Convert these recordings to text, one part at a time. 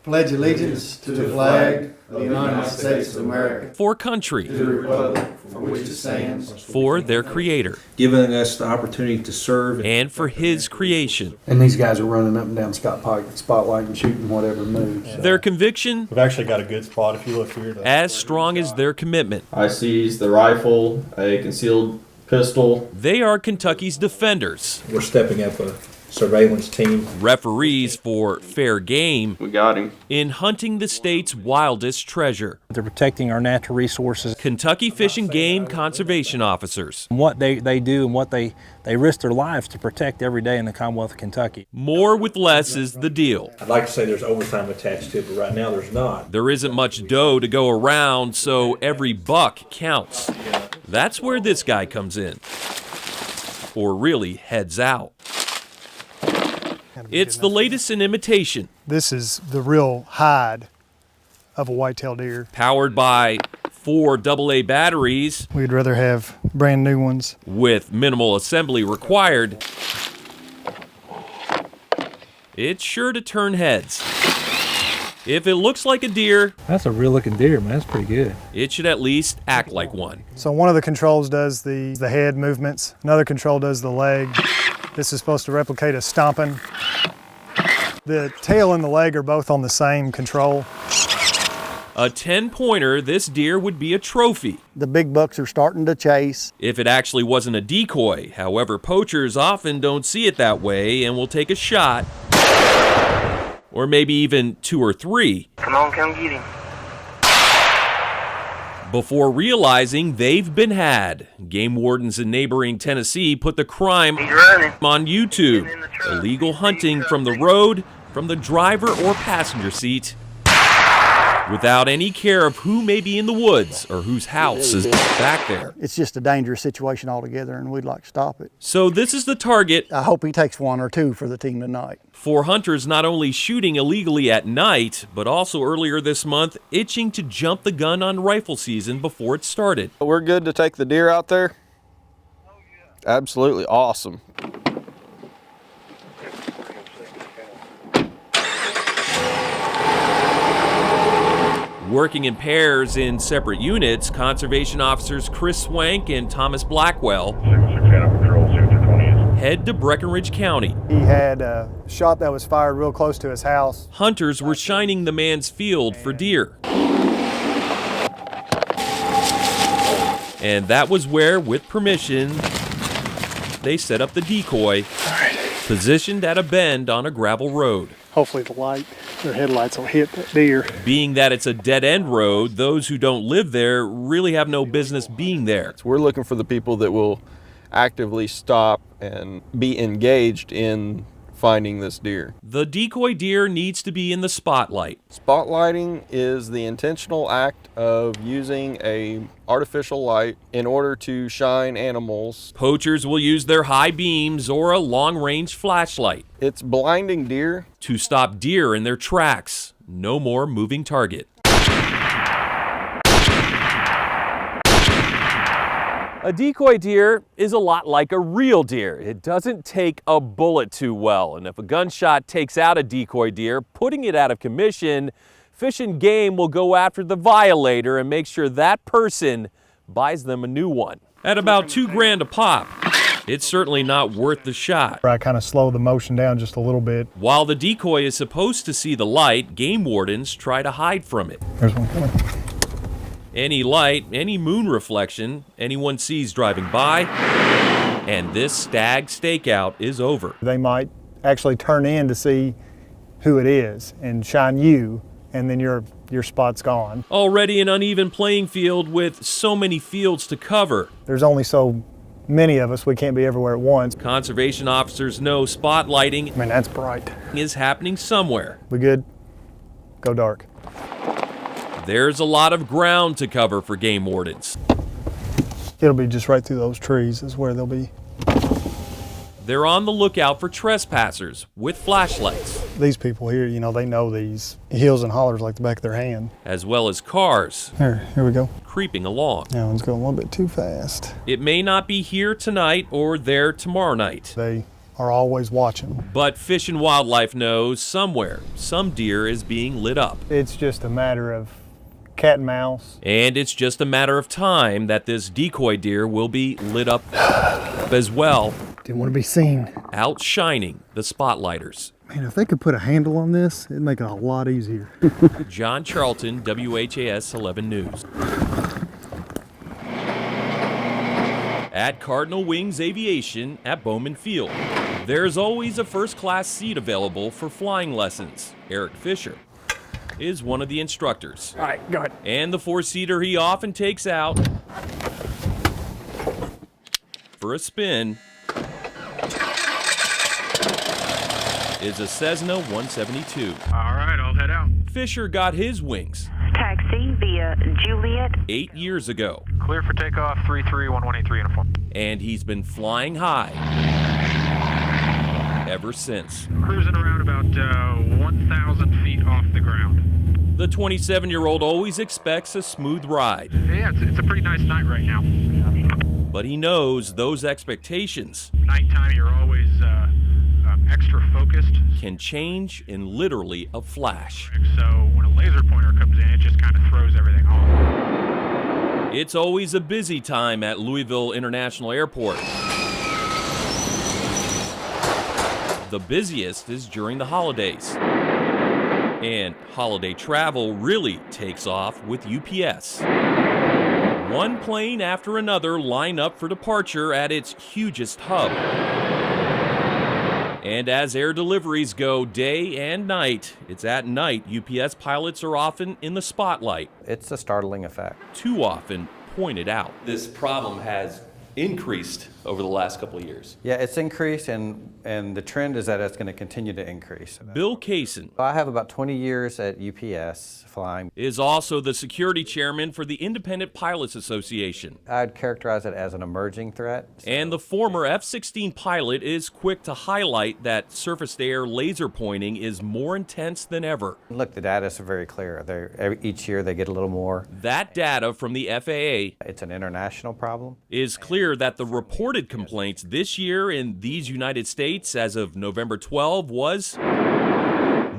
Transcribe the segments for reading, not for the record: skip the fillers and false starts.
pledge allegiance to the flag of the United States of America, for country, to the republic for which it stands, for their Creator, giving us the opportunity to serve, and for His creation. And these guys are running up and down spotlight and shooting whatever moves. Their conviction, We've actually got a good spot if you look here. as strong as their commitment. I seized the rifle, a concealed pistol. They are Kentucky's defenders, We're stepping up a surveillance team. referees for fair game We got him. in hunting the state's wildest treasure. They're protecting our natural resources. Kentucky Fish and Game Conservation Officers. What they do and what they risk their lives to protect every day in the Commonwealth of Kentucky. More with less is the deal. I'd like to say there's overtime attached to it, but right now there's not. There isn't much dough to go around, so every buck counts. That's where this guy comes in. Or really heads out. It's the latest in imitation, This is the real hide of a whitetail deer. powered by 4 AA batteries We'd rather have brand new ones. with minimal assembly required. It's sure to turn heads. If it looks like a deer, That's a real looking deer, man. That's pretty good. it should at least act like one. So one of the controls does the head movements. Another control does the leg. This is supposed to replicate a stomping. The tail and the leg are both on the same control. A 10-pointer, this deer would be a trophy The big bucks are starting to chase. if it actually wasn't a decoy. However, poachers often don't see it that way and will take a shot, or maybe even 2 or 3, Come on, come get him. before realizing they've been had. Game wardens in neighboring Tennessee put the crime He's running. on YouTube. Illegal hunting from the road, from the driver or passenger seat, without any care of who may be in the woods or whose house is back there. It's just a dangerous situation altogether, and we'd like to stop it. So this is the target I hope he takes 1 or 2 for the team tonight. for hunters not only shooting illegally at night, but also earlier this month itching to jump the gun on rifle season before it started. We're good to take the deer out there? Absolutely awesome. Working in pairs in separate units, conservation officers Chris Swank and Thomas Blackwell head to Breckinridge County. He had a shot that was fired real close to his house. Hunters were shining the man's field for deer. And that was where, with permission, they set up the decoy, positioned at a bend on a gravel road. Hopefully their headlights will hit that deer. Being that it's a dead-end road, those who don't live there really have no business being there. We're looking for the people that will actively stop and be engaged in finding this deer. The decoy deer needs to be in the spotlight. Spotlighting is the intentional act of using a artificial light in order to shine animals. Poachers will use their high beams or a long-range flashlight It's blinding deer. to stop deer in their tracks. No more moving target. A decoy deer is a lot like a real deer. It doesn't take a bullet too well, and if a gunshot takes out a decoy deer, putting it out of commission, Fish and Game will go after the violator and make sure that person buys them a new one. At about $2,000 a pop, it's certainly not worth the shot. I kind of slow the motion down just a little bit. While the decoy is supposed to see the light, game wardens try to hide from it. There's one coming. Any light, any moon reflection anyone sees driving by, and this stag stakeout is over. They might actually turn in to see who it is and shine you, and then your spot's gone. Already an uneven playing field with so many fields to cover. There's only so many of us, we can't be everywhere at once. Conservation officers know spotlighting I mean, that's bright. is happening somewhere. We good? Go dark. There's a lot of ground to cover for game wardens. It'll be just right through those trees is where they'll be. They're on the lookout for trespassers with flashlights, These people here, you know, they know these hills and hollers like the back of their hand. as well as cars Here we go. creeping along. That one's going a little bit too fast. It may not be here tonight or there tomorrow night. They are always watching. But Fish and Wildlife knows somewhere some deer is being lit up. It's just a matter of cat and mouse. And it's just a matter of time that this decoy deer will be lit up as well, Didn't want to be seen. outshining the spotlighters. Man, if they could put a handle on this, it'd make it a lot easier. John Charlton, WHAS 11 News. At Cardinal Wings Aviation at Bowman Field, there's always a first-class seat available for flying lessons. Eric Fisher is one of the instructors. All right, go ahead. And the four-seater he often takes out for a spin is a Cessna 172. All right, I'll head out. Fisher got his wings Taxi via Juliet. 8 years ago, Clear for takeoff, 33-1183 uniform. and he's been flying high ever since. Cruising around about 1,000 feet off the ground. The 27-year-old always expects a smooth ride, Yeah, it's a pretty nice night right now. but he knows those expectations Nighttime, you're always extra focused. can change in literally a flash. So when a laser pointer comes in, it just kind of throws everything off. It's always a busy time at Louisville International Airport. The busiest is during the holidays. And holiday travel really takes off with UPS. One plane after another line up for departure at its hugest hub. And as air deliveries go day and night, it's at night UPS pilots are often in the spotlight. It's a startling effect. Too often pointed out. This problem has increased over the last couple of years. Yeah, it's increased, and the trend is that it's going to continue to increase. Bill Kaysen I have about 20 years at UPS flying. is also the security chairman for the Independent Pilots Association. I'd characterize it as an emerging threat. And the former F-16 pilot is quick to highlight that surface-to-air laser pointing is more intense than ever. Look, the data is very clear. Each year they get a little more. That data from the FAA It's an international problem. is clear that the reported complaints this year in these United States as of November 12 was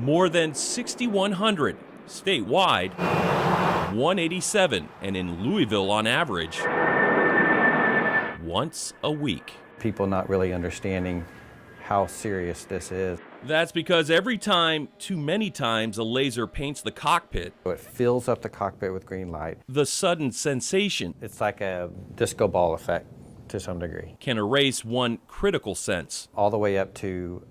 more than 6,100. Statewide, 187, and in Louisville on average, once a week. People not really understanding how serious this is. That's because every time, too many times, a laser paints the cockpit, It fills up the cockpit with green light. the sudden sensation It's like a disco ball effect to some degree. can erase one critical sense. All the way up to,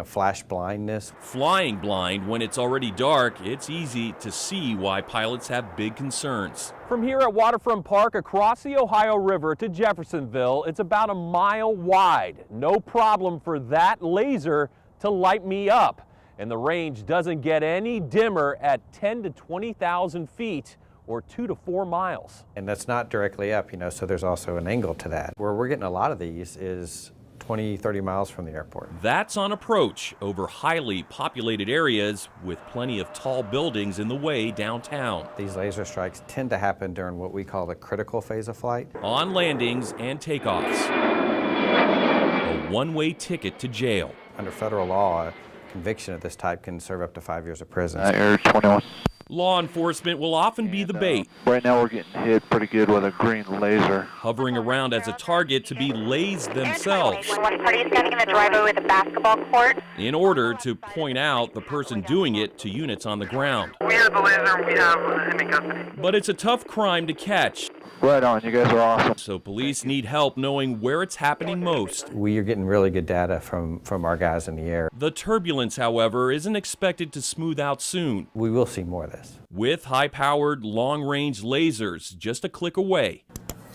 flash blindness. Flying blind when it's already dark, it's easy to see why pilots have big concerns. From here at Waterfront Park across the Ohio River to Jeffersonville, it's about a mile wide. No problem for that laser to light me up. And the range doesn't get any dimmer at 10 to 20,000 feet or 2 to 4 miles. And that's not directly up, so there's also an angle to that. Where we're getting a lot of these is 20, 30 miles from the airport. That's on approach over highly populated areas with plenty of tall buildings in the way downtown. These laser strikes tend to happen during what we call the critical phase of flight. On landings and takeoffs. A one-way ticket to jail. Under federal law, a conviction of this type can serve up to 5 years of prison. Air 21. Law enforcement will often be the bait, Right now we're getting hit pretty good with a green laser. hovering around as a target to be lased themselves One party is standing in the driveway with a basketball court. in order to point out the person doing it to units on the ground. We have the laser, we have him in custody. But it's a tough crime to catch, Right on, you guys are awesome. so police need help knowing where it's happening most. We are getting really good data from our guys in the air. The turbulence, however, isn't expected to smooth out soon. We will see more of this. With high-powered, long-range lasers just a click away.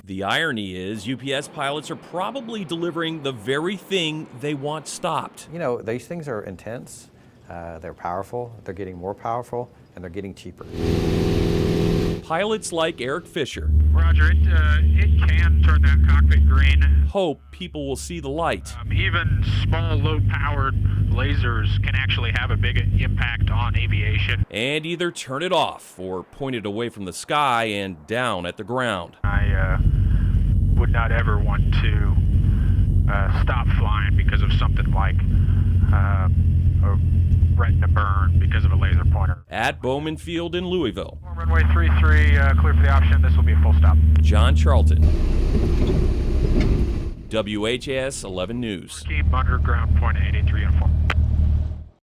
The irony is UPS pilots are probably delivering the very thing they want stopped. These things are intense, they're powerful, they're getting more powerful, and they're getting cheaper. Pilots like Eric Fisher Roger, it can turn that cockpit green. hope people will see the light. Even small, low-powered lasers can actually have a big impact on aviation. And either turn it off or point it away from the sky and down at the ground. I would not ever want to stop flying because of something like a retina burn because of a laser pointer. At Bowman Field in Louisville, Runway 33, clear for the option. This will be a full stop. John Charlton, WHAS 11 News. Keep underground point 83 and 4.